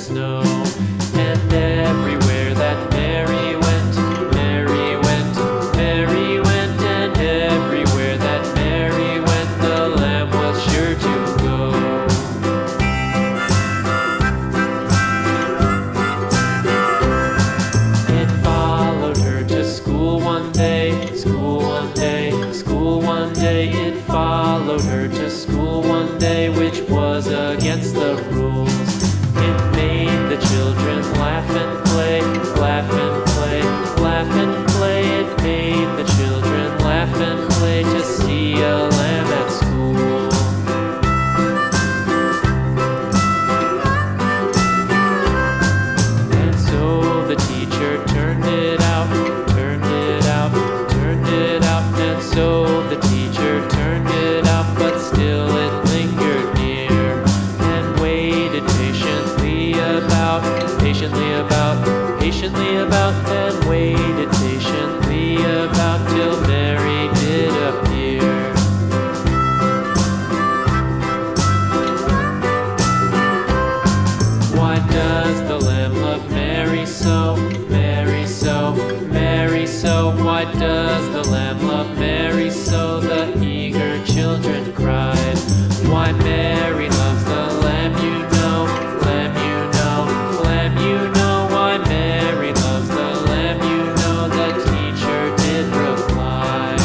as snow. And everywhere that Mary went, Mary went, Mary went, and everywhere that Mary went, the lamb was sure to go. It followed her to school one day, school one day, school one day. It followed her to school one day, which was against the rules. It made the children laugh and play, laugh and play, laugh and play. It made the children laugh and play to see a lamb at school. And so the teacher turned it out, turned it out, turned it out. And so the teacher turned it out, but still it lingered near and waited patiently about, patiently about, patiently about, and waited patiently about till Mary did appear. Why does the lamb love Mary so, Mary so, Mary so? Why does the lamb love Mary so? The eager children cried. Why Mary loves the lamb, you know, lamb, you know, lamb, you know. Why Mary loves the lamb, you know, the teacher did reply.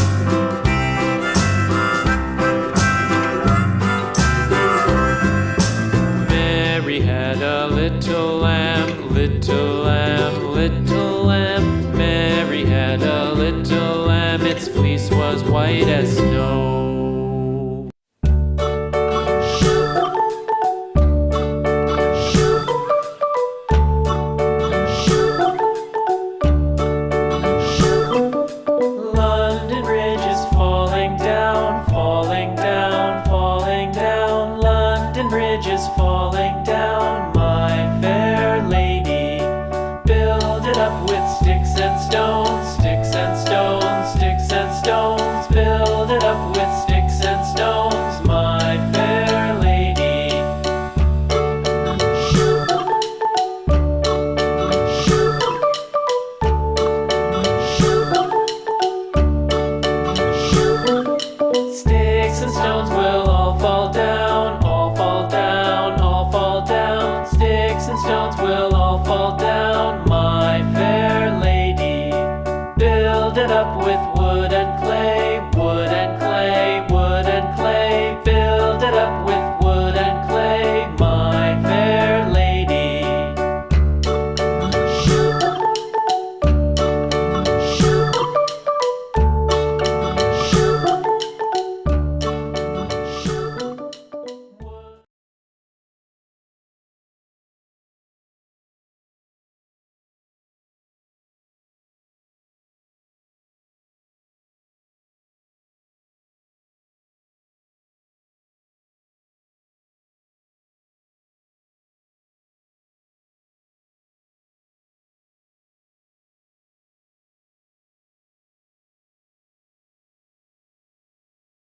Mary had a little lamb, little lamb, little lamb. Mary had a little lamb, its fleece was white as snow. London Bridge is falling down, falling down, falling down. London Bridge is falling down, my fair lady. Build it up with sticks and stones, sticks and stones, sticks and stones. Build it up with sticks and stones, my fair lady. Sticks and stones will all fall down, all fall down, all fall down. Sticks and stones will all fall down.